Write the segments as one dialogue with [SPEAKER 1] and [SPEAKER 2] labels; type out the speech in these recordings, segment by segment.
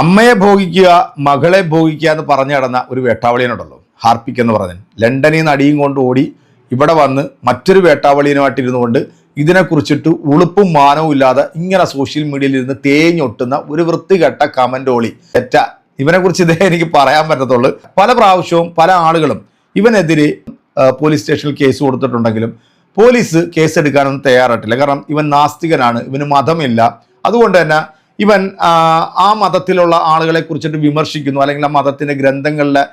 [SPEAKER 1] അമ്മയെ ഭോഗിക്കുക മകളെ ഭോഗിക്കുക എന്ന് പറഞ്ഞു നടന്ന ഒരു വേട്ടാവളിയനുണ്ടല്ലോ, ഹാർപ്പിക് എന്ന് പറഞ്ഞ് ലണ്ടനിൽ നിന്ന് അടിയും കൊണ്ട് ഓടി ഇവിടെ വന്ന് മറ്റൊരു വേട്ടാവളിയനുമായിട്ടിരുന്നു കൊണ്ട് ഇതിനെക്കുറിച്ചിട്ട് ഉളുപ്പും മാനവും ഇല്ലാതെ ഇങ്ങനെ സോഷ്യൽ മീഡിയയിൽ ഇരുന്ന് തേഞ്ഞൊട്ടുന്ന ഒരു വൃത്തികെട്ട കമന്റോളി തെറ്റ. ഇവനെക്കുറിച്ച് ഇതേ എനിക്ക് പറയാൻ പറ്റത്തുള്ളൂ. പല പ്രാവശ്യവും പല ആളുകളും ഇവനെതിരെ പോലീസ് സ്റ്റേഷനിൽ കേസ് കൊടുത്തിട്ടുണ്ടെങ്കിലും പോലീസ് കേസെടുക്കാനൊന്നും തയ്യാറായിട്ടില്ല. കാരണം ഇവൻ നാസ്തികനാണ്, ഇവന് മതമില്ല. അതുകൊണ്ട് തന്നെ ഇവൻ ആ മതത്തിലുള്ള ആളുകളെ കുറിച്ചിട്ട് വിമർശിക്കുന്നു, അല്ലെങ്കിൽ ആ മതത്തിൻ്റെ ഗ്രന്ഥങ്ങളിലെ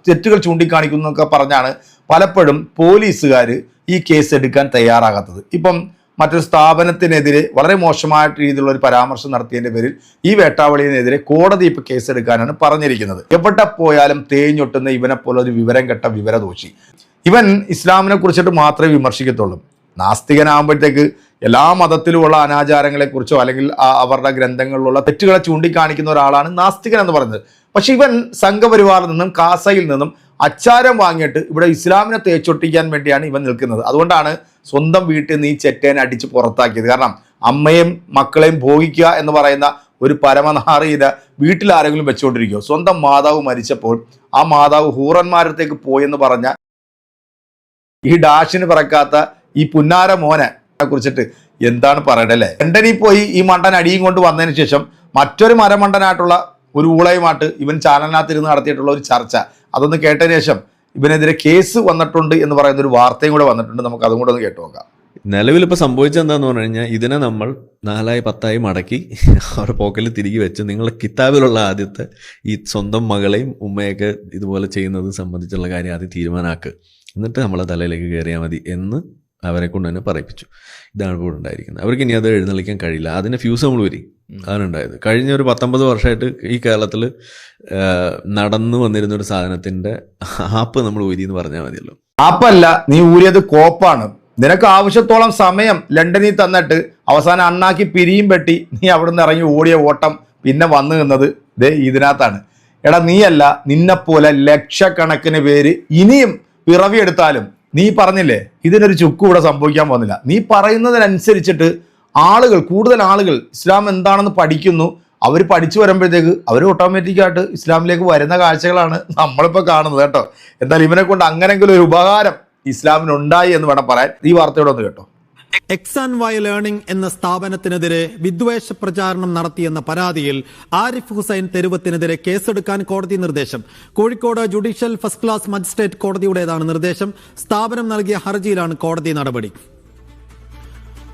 [SPEAKER 1] തെറ്റുകൾ ചൂണ്ടിക്കാണിക്കുന്നു എന്നൊക്കെ പറഞ്ഞാണ് പലപ്പോഴും പോലീസുകാർ ഈ കേസ് എടുക്കാൻ തയ്യാറാകാത്തത്. ഇപ്പം മറ്റൊരു സ്ഥാപനത്തിനെതിരെ വളരെ മോശമായ രീതിയിലുള്ള ഒരു പരാമർശം നടത്തിയതിൻ്റെ പേരിൽ ഈ വേട്ടാവളിയെതിരെ കോടതി ഇപ്പോൾ കേസെടുക്കാനാണ് പറഞ്ഞിരിക്കുന്നത്. എവിടെ പോയാലും തേഞ്ഞൊട്ടുന്ന ഇവനെ പോലെ ഒരു വിവരം കെട്ട വിവരദോഷി. ഇവൻ ഇസ്ലാമിനെ കുറിച്ചിട്ട് മാത്രമേ വിമർശിക്കത്തുള്ളൂ. നാസ്തികനാകുമ്പോഴത്തേക്ക് എല്ലാ മതത്തിലുമുള്ള അനാചാരങ്ങളെക്കുറിച്ചോ അല്ലെങ്കിൽ അവരുടെ ഗ്രന്ഥങ്ങളിലുള്ള തെറ്റുകളെ ചൂണ്ടിക്കാണിക്കുന്ന ഒരാളാണ് നാസ്തികൻ എന്ന് പറയുന്നത്. പക്ഷെ ഇവൻ സംഘപരിവാറിൽ നിന്നും കാസയിൽ നിന്നും അച്ചാരം വാങ്ങിയിട്ട് ഇവിടെ ഇസ്ലാമിനെ തേച്ചൊട്ടിക്കാൻ വേണ്ടിയാണ് ഇവൻ നിൽക്കുന്നത്. അതുകൊണ്ടാണ് സ്വന്തം വീട്ടിൽ നിന്ന് ഈ ചെറ്റേനെ അടിച്ച് പുറത്താക്കിയത്. കാരണം അമ്മയും മക്കളെയും ഭോഗിക്കുക എന്ന് പറയുന്ന ഒരു പരമനാറിയില വീട്ടിൽ ആരെങ്കിലും വെച്ചുകൊണ്ടിരിക്കുമോ? സ്വന്തം മാതാവ് മരിച്ചപ്പോൾ ആ മാതാവ് ഹൂറന്മാരത്തേക്ക് പോയെന്ന് പറഞ്ഞ ഈ ഡാഷിന് പറക്കാത്ത ഈ പുന്നാര മോനെ കുറിച്ചിട്ട് എന്താണ് പറയണല്ലേ? ലണ്ടനിൽ പോയി ഈ മണ്ടൻ അടിയും കൊണ്ട് വന്നതിന് ശേഷം മറ്റൊരു മരമണ്ടനായിട്ടുള്ള ഒരു ഊളയുമായിട്ട് ഇവൻ ചാനലിനകത്തിരുന്ന് നടത്തിയിട്ടുള്ള ഒരു ചർച്ച, അതൊന്ന് കേട്ടതിന് ശേഷം ഇവനെതിരെ കേസ് വന്നിട്ടുണ്ട് എന്ന് പറയുന്ന ഒരു വാർത്തയും കൂടെ വന്നിട്ടുണ്ട്. നമുക്ക് അതും കൂടെ ഒന്ന് കേട്ടു നോക്കാം.
[SPEAKER 2] നിലവിൽ ഇപ്പോൾ സംഭവിച്ചത് എന്താന്ന് പറഞ്ഞു കഴിഞ്ഞാൽ, ഇതിനെ നമ്മൾ 4-10 മടക്കി അവരുടെ പോക്കലിൽ തിരികെ വെച്ച് നിങ്ങളുടെ കിതാബിലുള്ള ആദ്യത്തെ ഈ സ്വന്തം മകളെയും ഉമ്മയൊക്കെ ഇതുപോലെ ചെയ്യുന്നത് സംബന്ധിച്ചുള്ള കാര്യം ആദ്യം തീരുമാനമാക്കുക, എന്നിട്ട് നമ്മളെ തലയിലേക്ക് കയറിയാൽ മതി എന്ന് അവരെ കൊണ്ട് തന്നെ പറയിപ്പിച്ചു. ഇതാണ് ഇപ്പോൾ ഉണ്ടായിരിക്കുന്നത്. അവർക്ക് ഇനി അത് എഴുന്നള്ളിക്കാൻ കഴിയില്ല. അതിൻ്റെ ഫ്യൂസ് നമ്മൾ വരി അതിനുണ്ടായത്. കഴിഞ്ഞ ഒരു 19 വർഷമായിട്ട് ഈ കേരളത്തിൽ നടന്നു വന്നിരുന്ന ഒരു സാധനത്തിൻ്റെ ആപ്പ് നമ്മൾ ഊരി എന്ന് പറഞ്ഞാൽ മതിയല്ലോ.
[SPEAKER 1] ആപ്പല്ല, നീ ഊരിയത് കോപ്പാണ്. നിനക്ക് ആവശ്യത്തോളം സമയം ലണ്ടനിൽ തന്നിട്ട് അവസാനം അണ്ണാക്കി പിരിയും പെട്ടി നീ അവിടെ നിന്ന് ഇറങ്ങി ഓടിയ ഓട്ടം പിന്നെ വന്നു നിന്നത് ദേ ഇതിനകത്താണ്. എടാ, നീയല്ല, നിന്നെപ്പോലെ ലക്ഷക്കണക്കിന് പേര് ഇനിയും പിറവിയെടുത്താലും നീ പറഞ്ഞില്ലേ ഇതിനൊരു ചുക്കും ഇവിടെ സംഭവിക്കാൻ പോകുന്നില്ല. നീ പറയുന്നതിനനുസരിച്ചിട്ട് കൂടുതൽ ആളുകൾ ഇസ്ലാം എന്താണെന്ന് പഠിക്കുന്നു. അവർ പഠിച്ചു വരുമ്പോഴത്തേക്ക് അവർ ഓട്ടോമാറ്റിക്കായിട്ട് ഇസ്ലാമിലേക്ക് വരുന്ന കാഴ്ചകളാണ് നമ്മളിപ്പോൾ കാണുന്നത് കേട്ടോ. എന്നാൽ ഇവനെ കൊണ്ട് അങ്ങനെങ്കിലും ഒരു ഉപകാരം ഇസ്ലാമിനുണ്ടായി എന്ന് വേണം പറയാൻ. ഈ വാർത്തയോടെ ഒന്ന് കേട്ടോ.
[SPEAKER 3] X&Y ലേണിംഗ് എന്ന സ്ഥാപനത്തിനെതിരെ വിദ്വേഷ പ്രചാരണം നടത്തിയെന്ന പരാതിയിൽ ആരിഫ് ഹുസൈൻ തെരുവത്തിനെതിരെ കേസെടുക്കാൻ കോടതി നിർദ്ദേശം. Kozhikode judicial first class magistrate കോടതിയുടേതാണ് നിർദ്ദേശം. സ്ഥാപനം നൽകിയ ഹർജിയിലാണ് കോടതി നടപടി.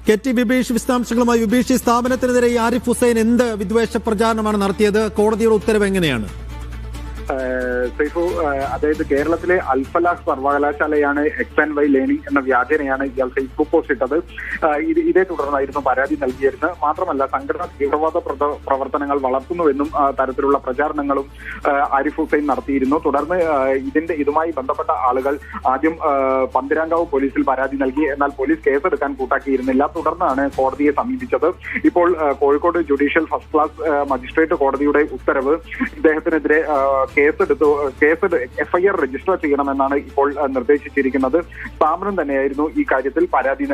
[SPEAKER 3] കെ.ടി. വിബീഷ് വിശദാംശങ്ങളുമായി. വിബീഷ്, സ്ഥാപനത്തിനെതിരെ ഈ ആരിഫ് ഹുസൈൻ എന്ത് വിദ്വേഷ പ്രചാരണമാണ് നടത്തിയത്? കോടതിയുടെ ഉത്തരവ് എങ്ങനെയാണ്?
[SPEAKER 4] സൈഫു, അതായത് കേരളത്തിലെ അൽഫലാഹ് സർവകലാശാലയാണ് X&Y ലേണിംഗ് എന്ന വ്യാജേനയാണ് ഇയാൾ ഫേസ്ബുക്ക് പോസ്റ്റ് ഇട്ടത്. ഇതേ തുടർന്നായിരുന്നു പരാതി നൽകിയിരുന്നത്. മാത്രമല്ല, സംഘടന തീവ്രവാദ പ്രവർത്തനങ്ങൾ വളർത്തുന്നുവെന്നും തരത്തിലുള്ള പ്രചാരണങ്ങളും ആരിഫ് ഹുസൈൻ നടത്തിയിരുന്നു. തുടർന്ന് ഇതുമായി ബന്ധപ്പെട്ട ആളുകൾ ആദ്യം പന്തിരാങ്കാവ് പോലീസിൽ പരാതി നൽകി. എന്നാൽ പോലീസ് കേസെടുക്കാൻ കൂട്ടാക്കിയിരുന്നില്ല. തുടർന്നാണ് കോടതിയെ സമീപിച്ചത്. ഇപ്പോൾ Kozhikode judicial first class magistrate കോടതിയുടെ ഉത്തരവ് ഇദ്ദേഹത്തിനെതിരെ FIR രജിസ്റ്റർ ചെയ്യണമെന്നാണ് ഇപ്പോൾ നിർദ്ദേശിച്ചിരിക്കുന്നത്. സ്ഥാപനം തന്നെയായിരുന്നു ഈ കാര്യത്തിൽ പരാതി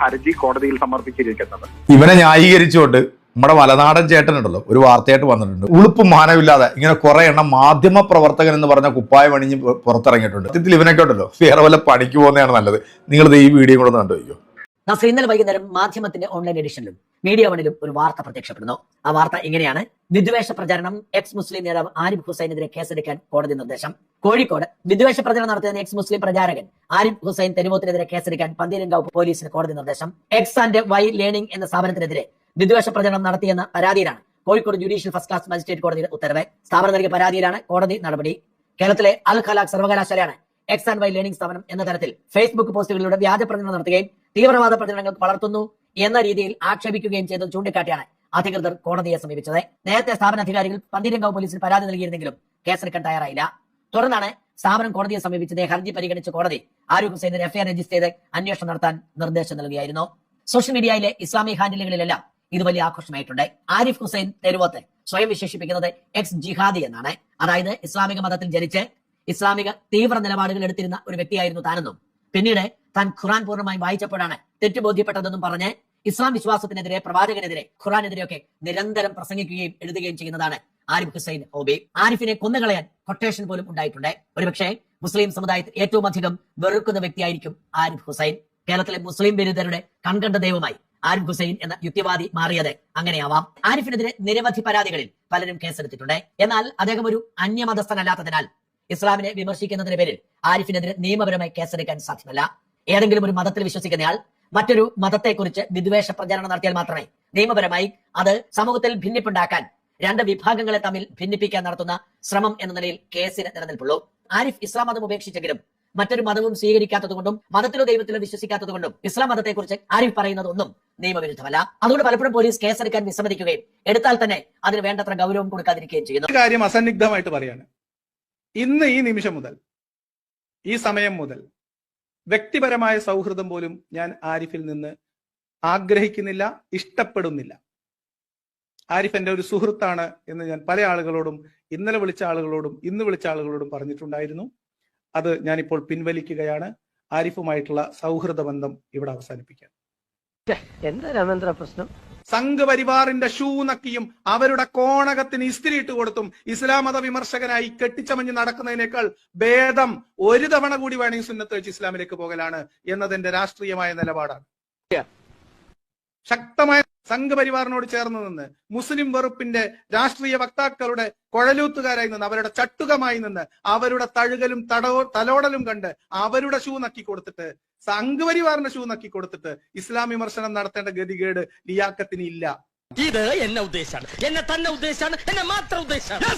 [SPEAKER 4] ഹർജി കോടതിയിൽ സമർപ്പിച്ചിരിക്കുന്നത്.
[SPEAKER 1] ഇവനെ ന്യായീകരിച്ചുകൊണ്ട് നമ്മുടെ മലനാടൻ ചേട്ടനുണ്ടല്ലോ ഒരു വാർത്തയായിട്ട് വന്നിട്ടുണ്ട്. ഉളുപ്പും മാനമില്ലാതെ ഇങ്ങനെ കുറെ എണ്ണം മാധ്യമ പ്രവർത്തകൻ എന്ന് പറഞ്ഞ കുപ്പായം അണിഞ്ഞ് പുറത്തിറങ്ങിയിട്ടുണ്ട്. സത്യത്തിൽ ഇവനൊക്കെ ഉണ്ടല്ലോ വേറെ വല്ല പണിക്ക് പോകുന്നതാണ് നല്ലത്. നിങ്ങളിത് ഈ വീഡിയോ കൂടെ ഒന്ന് കണ്ടുവയ്ക്കോ.
[SPEAKER 5] ഇന്നലെ വൈകുന്നേരം മാധ്യമത്തിന്റെ ഓൺലൈൻ എഡിഷനിലും മീഡിയ വണിലും ഒരു വാർത്ത പ്രത്യക്ഷപ്പെടുന്നു. ആ വാർത്ത ഇങ്ങനെയാണ്: വിദ്വേഷ പ്രചാരണം, എക്സ് മുസ്ലിം നേതാവ് ആരിഫ് ഹുസൈനെതിരെ കേസെടുക്കാൻ കോടതി നിർദ്ദേശം. കോഴിക്കോട് വിദ്വേഷ പ്രചരണം നടത്തിയ എക്സ് മുസ്ലിം പ്രചാരകൻ ആരിഫ് ഹുസൈൻ തെരുവത്തിനെതിരെ കേസെടുക്കാൻ പന്തീരങ്കാവ് പോലീസിന് കോടതി നിർദ്ദേശം. X&Y ലേണിംഗ് എന്ന സ്ഥാപനത്തിനെതിരെ വിദ്വേഷ പ്രചരണം നടത്തിയെന്ന പരാതിയിലാണ് Kozhikode judicial first class magistrate കോടതിയുടെ ഉത്തരവ്. സ്ഥാപനം നൽകിയ പരാതിയിലാണ് കോടതി നടപടി. കേരളത്തിലെ അൽഖലാഖ് സർവകലാശാലയാണ് X&Y ലേണിംഗ് സ്ഥാപനം എന്ന തരത്തിൽ ഫേസ്ബുക്ക് പോസ്റ്റുകളിലൂടെ വ്യാജ പ്രചരണം നടത്തുകയും തീവ്രവാദ പ്രചരണങ്ങൾ വളർത്തുന്നു എന്ന രീതിയിൽ ആക്ഷേപിക്കുകയും ചെയ്തത് ചൂണ്ടിക്കാട്ടിയാണ് അധികൃതർ കോടതിയെ സമീപിച്ചത്. നേരത്തെ സ്ഥാപനാധികാരികൾ പന്തീരങ്കാവ് പോലീസിൽ പരാതി നൽകിയിരുന്നെങ്കിലും കേസെടുക്കാൻ തയ്യാറായില്ല. തുടർന്നാണ് സ്ഥാപനം കോടതിയെ സമീപിച്ചത്. ഹർജി പരിഗണിച്ച കോടതി ആരിഫ് ഹുസൈനെ FIR രജിസ്റ്റർ ചെയ്ത് അന്വേഷണം നടത്താൻ നിർദ്ദേശം നൽകിയായിരുന്നു. സോഷ്യൽ മീഡിയയിലെ ഇസ്ലാമിക് ഹാൻഡിലുകളിലെല്ലാം ഇത് വലിയ ആഘോഷമായിട്ടുണ്ട്. ആരിഫ് ഹുസൈൻ തെരുവത്ത് സ്വയം വിശേഷിപ്പിക്കുന്നത് എക്സ് ജിഹാദി എന്നാണ്. അതായത് ഇസ്ലാമിക മതത്തിൽ ജനിച്ച് ഇസ്ലാമിക തീവ്ര നിലപാടുകൾ എടുത്തിരുന്ന ഒരു വ്യക്തിയായിരുന്നു താനെന്നും പിന്നീട് താൻ ഖുറാൻ പൂർണ്ണമായും വായിച്ചപ്പോഴാണ് തെറ്റുബോധ്യപ്പെട്ടതെന്നും പറഞ്ഞ് ഇസ്ലാം വിശ്വാസത്തിനെതിരെ, പ്രവാചകനെതിരെ, ഖുറാനെതിരെയൊക്കെ നിരന്തരം പ്രസംഗിക്കുകയും എഴുതുകയും ചെയ്യുന്നതാണ് ആരിഫ് ഹുസൈൻ ഓബി. ആരിഫിനെ കൊന്നുകളയാൻ കൊട്ടേഷൻ പോലും ഉണ്ടായിട്ടുണ്ട്. ഒരുപക്ഷെ മുസ്ലിം സമുദായത്തിൽ ഏറ്റവും അധികം വെറുക്കുന്ന വ്യക്തിയായിരിക്കും ആരിഫ് ഹുസൈൻ. കേരളത്തിലെ മുസ്ലിം വിരുദ്ധരുടെ കൺകണ്ട ദൈവമായി ആരിഫ് ഹുസൈൻ എന്ന യുക്തിവാദി മാറിയത് അങ്ങനെയാവാം. ആരിഫിനെതിരെ നിരവധി പരാതികളിൽ പലരും കേസെടുത്തിട്ടുണ്ട്. എന്നാൽ അദ്ദേഹം ഒരു അന്യമതസ്ഥനല്ലാത്തതിനാൽ ഇസ്ലാമിനെ വിമർശിക്കുന്നതിന്റെ പേരിൽ ആരിഫിനെതിരെ നിയമപരമായി കേസെടുക്കാൻ സാധ്യമല്ല. ഏതെങ്കിലും ഒരു മതത്തിൽ വിശ്വസിക്കുന്നയാൾ മറ്റൊരു മതത്തെക്കുറിച്ച് വിദ്വേഷ പ്രചരണം നടത്തിയാൽ മാത്രമേ നിയമപരമായി അത് സമൂഹത്തിൽ ഭിന്നിപ്പുണ്ടാക്കാൻ, രണ്ട് വിഭാഗങ്ങളെ തമ്മിൽ ഭിന്നിപ്പിക്കാൻ നടത്തുന്ന ശ്രമം എന്ന നിലയിൽ കേസിന് നിലനിൽപ്പുള്ളൂ. ആരിഫ് ഇസ്ലാം മതം ഉപേക്ഷിച്ചെങ്കിലും മറ്റൊരു മതവും സ്വീകരിക്കാത്തതുകൊണ്ടും മതത്തിലോ ദൈവത്തിലോ വിശ്വസിക്കാത്തതുകൊണ്ടും ഇസ്ലാം മതത്തെക്കുറിച്ച് ആരിഫ് പറയുന്നത് ഒന്നും നിയമവിരുദ്ധമല്ല. അതുകൊണ്ട് പലപ്പോഴും പോലീസ് കേസെടുക്കാൻ വിസമ്മതിക്കുകയും എടുത്താൽ തന്നെ അതിന് വേണ്ടത്ര ഗൗരവം കൊടുക്കാതിരിക്കുകയും ചെയ്യുന്നു.
[SPEAKER 6] കാര്യം അസന്നിഗ്ധമായിട്ട് പറയാണ്, ഇന്ന് ഈ നിമിഷം മുതൽ, ഈ സമയം മുതൽ വ്യക്തിപരമായ സൗഹൃദം പോലും ഞാൻ ആരിഫിൽ നിന്ന് ആഗ്രഹിക്കുന്നില്ല, ഇഷ്ടപ്പെടുന്നില്ല. ആരിഫ് എന്റെ ഒരു സുഹൃത്താണ് എന്ന് ഞാൻ പല ആളുകളോടും, ഇന്നലെ വിളിച്ച ആളുകളോടും ഇന്ന് വിളിച്ച ആളുകളോടും പറഞ്ഞിട്ടുണ്ടായിരുന്നു. അത് ഞാനിപ്പോൾ പിൻവലിക്കുകയാണ്. ആരിഫുമായിട്ടുള്ള സൗഹൃദ ബന്ധം ഇവിടെ അവസാനിപ്പിക്കാം.
[SPEAKER 7] എന്താ രാമേന്ദ്ര പ്രശ്നം?
[SPEAKER 6] സംഘപരിവാറിന്റെ ഷൂ നക്കിയും അവരുടെ കോണകത്തിന് ഇസ്തിരി ഇട്ട് കൊടുത്തും ഇസ്ലാം മത വിമർശകനായി കെട്ടിച്ചമഞ്ഞ് നടക്കുന്നതിനേക്കാൾ ഭേദം ഒരു തവണ കൂടി വേണമെങ്കിൽ സുന്നത്ത് വെച്ച് ഇസ്ലാമിലേക്ക് പോകലാണ് എന്നതെന്റെ രാഷ്ട്രീയമായ നിലപാടാണ്. ശക്തമായ സംഘപരിവാറിനോട് ചേർന്ന് നിന്ന് മുസ്ലിം വെറുപ്പിന്റെ രാഷ്ട്രീയ വക്താക്കളുടെ കുഴലൂത്തുകാരായി നിന്ന്, അവരുടെ ചട്ടുകമായി നിന്ന്, അവരുടെ തഴുകലും തലോടലും കണ്ട് അവരുടെ ഷൂ നക്കി കൊടുത്തിട്ട്, സംഘപരിവാറിന്റെ ഷൂ നക്കി കൊടുത്തിട്ട് ഇസ്ലാം വിമർശനം നടത്തേണ്ട ഗതികേട് ലിയാക്കത്തിന് ഇല്ല.
[SPEAKER 7] ഇത് എന്നെ ഉദ്ദേശാണ്, എന്നെ തന്നെ ഉദ്ദേശാണ്, എന്നെ മാത്രം ഉദ്ദേശാണ്.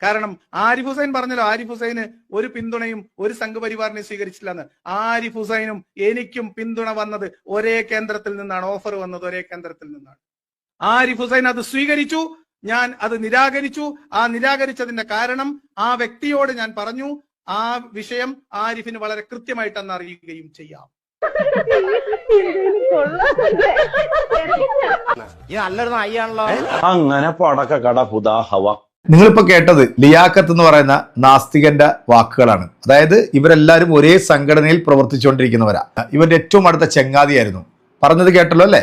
[SPEAKER 6] കാരണം ആരിഫ് ഹുസൈൻ പറഞ്ഞല്ലോ, ആരിഫ് ഹുസൈന് ഒരു പിന്തുണയും ഒരു സംഘപരിവാറിനെ സ്വീകരിച്ചില്ലെന്ന്. ആരിഫ് ഹുസൈനും എനിക്കും പിന്തുണ വന്നത് ഒരേ കേന്ദ്രത്തിൽ നിന്നാണ്, ഓഫർ വന്നത് ഒരേ കേന്ദ്രത്തിൽ നിന്നാണ്. ആരിഫ് ഹുസൈൻ അത് സ്വീകരിച്ചു, ഞാൻ അത് നിരാകരിച്ചു. ആ നിരാകരിച്ചതിന്റെ കാരണം ആ വ്യക്തിയോട് ഞാൻ പറഞ്ഞു. ആ വിഷയം ആരിഫിന് വളരെ കൃത്യമായിട്ട് അന്ന് അറിയുകയും ചെയ്യാം.
[SPEAKER 8] അങ്ങനെ പടക്ക കട ഹുദാ ഹവ.
[SPEAKER 1] നിങ്ങളിപ്പോ കേട്ടത് ലിയാഖത്ത് എന്ന് പറയുന്ന നാസ്തികന്റെ വാക്കുകളാണ്. അതായത് ഇവരെല്ലാവരും ഒരേ സംഘടനയിൽ പ്രവർത്തിച്ചുകൊണ്ടിരിക്കുന്നവരാ. ഇവന്റെ ഏറ്റവും അടുത്ത ചങ്ങാതിയായിരുന്നു. പറഞ്ഞത് കേട്ടല്ലോ അല്ലെ?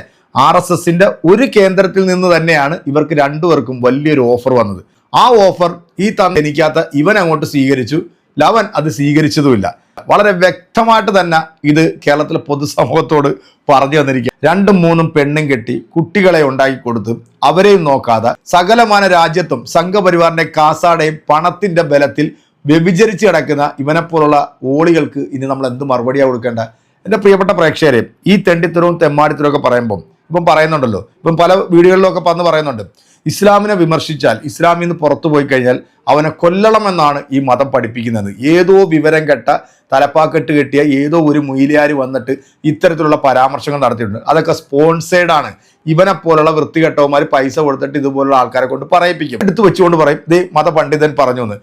[SPEAKER 1] RSSന്റെ ഒരു കേന്ദ്രത്തിൽ നിന്ന് തന്നെയാണ് ഇവർക്ക് രണ്ടുപേർക്കും വലിയൊരു ഓഫർ വന്നത്. ആ ഓഫർ ഈ തന്നിക്കാത്ത ഇവൻ അങ്ങോട്ട് സ്വീകരിച്ചു, ലവൻ അത് സ്വീകരിച്ചതുമില്ല. വളരെ വ്യക്തമായിട്ട് തന്നെ ഇത് കേരളത്തിലെ പൊതുസമൂഹത്തോട് പറഞ്ഞു തന്നിരിക്കുക. 2ഉം 3ഉം പെണ്ണും കെട്ടി കുട്ടികളെ ഉണ്ടാക്കി കൊടുത്ത് അവരെയും നോക്കാതെ സകലമാന രാജ്യത്തും സംഘപരിവാറിന്റെ കാസാടയും പണത്തിന്റെ ബലത്തിൽ വ്യഭിചരിച്ച് കിടക്കുന്ന ഇവനെപ്പോലുള്ള ഓളികൾക്ക് ഇനി നമ്മൾ എന്ത് മറുപടിയാണ് കൊടുക്കേണ്ട? എൻ്റെ പ്രിയപ്പെട്ട പ്രേക്ഷകരെ, ഈ തെണ്ടിത്തരവും തെമ്മാടിത്തരവും ഒക്കെ പറയുമ്പം ഇപ്പം പറയുന്നുണ്ടല്ലോ, ഇപ്പം പല വീഡിയോകളിലൊക്കെ വന്ന് പറയുന്നുണ്ട്, ഇസ്ലാമിനെ വിമർശിച്ചാൽ, ഇസ്ലാമിൽ നിന്ന് പുറത്തു പോയി കഴിഞ്ഞാൽ അവനെ കൊല്ലണമെന്നാണ് ഈ മതം പഠിപ്പിക്കുന്നത്. ഏതോ വിവരം കെട്ട തലപ്പാക്കെട്ട് കെട്ടിയ ഏതോ ഒരു മൊയിലിയാർ വന്നിട്ട് ഇത്തരത്തിലുള്ള പരാമർശങ്ങൾ നടത്തിയിട്ടുണ്ട്. അതൊക്കെ സ്പോൺസേഡ് ആണ്. ഇവനെ പോലുള്ള വൃത്തികെട്ടവന്മാർ പൈസ കൊടുത്തിട്ട് ഇതുപോലുള്ള ആൾക്കാരെ കൊണ്ട് പറയിപ്പിക്കും. എടുത്തു വെച്ചുകൊണ്ട് പറയും, ദേ മതപണ്ഡിതൻ പറഞ്ഞു എന്ന്.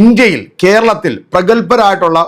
[SPEAKER 1] ഇന്ത്യയിൽ, കേരളത്തിൽ പ്രഗത്ഭരായിട്ടുള്ള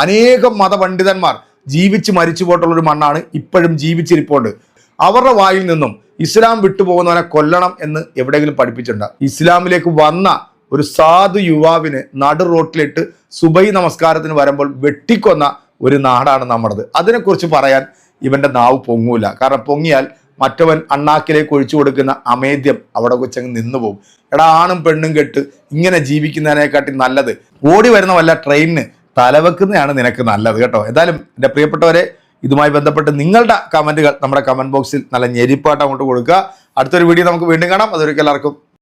[SPEAKER 1] അനേകം മതപണ്ഡിതന്മാർ ജീവിച്ച് മരിച്ചു പോയിട്ടുള്ള ഒരു മണ്ണാണ്. ഇപ്പോഴും ജീവിച്ചിരിപ്പുണ്ട്. അവരുടെ വായിൽ നിന്നും ഇസ്ലാം വിട്ടുപോകുന്നവനെ കൊല്ലണം എന്ന് എവിടെയെങ്കിലും പഠിപ്പിച്ചിട്ടുണ്ട്? ഇസ്ലാമിലേക്ക് വന്ന ഒരു സാധു യുവാവിന് നടു റോട്ടിലിട്ട് സുബൈ നമസ്കാരത്തിന് വരുമ്പോൾ വെട്ടിക്കൊന്ന ഒരു നാടാണ് നമ്മുടേത്. അതിനെക്കുറിച്ച് പറയാൻ ഇവന്റെ നാവ് പൊങ്ങൂല. കാരണം പൊങ്ങിയാൽ മറ്റവൻ അണ്ണാക്കിലേക്ക് ഒഴിച്ചു കൊടുക്കുന്ന അമേദ്യം അവിടെ കൊച്ചങ്ങ് നിന്നു പോകും. എടാ, ആണും പെണ്ണും കെട്ട് ഇങ്ങനെ ജീവിക്കുന്നതിനെക്കാട്ടി നല്ലത് ഓടി വരുന്ന വല്ല ട്രെയിനിന് തലവെക്കുന്നതാണ് നിനക്ക് നല്ലത് കേട്ടോ. എന്തായാലും എൻ്റെ പ്രിയപ്പെട്ടവരെ, ഇതുമായി ബന്ധപ്പെട്ട് നിങ്ങളുടെ കമന്റുകൾ നമ്മുടെ കമന്റ് ബോക്സിൽ നല്ല ഞെരിപ്പാട്ട് അങ്ങോട്ട് കൊടുക്കുക. അടുത്തൊരു വീഡിയോ നമുക്ക് വീണ്ടും കാണാം. അതൊരിക്കൽ എല്ലാവർക്കും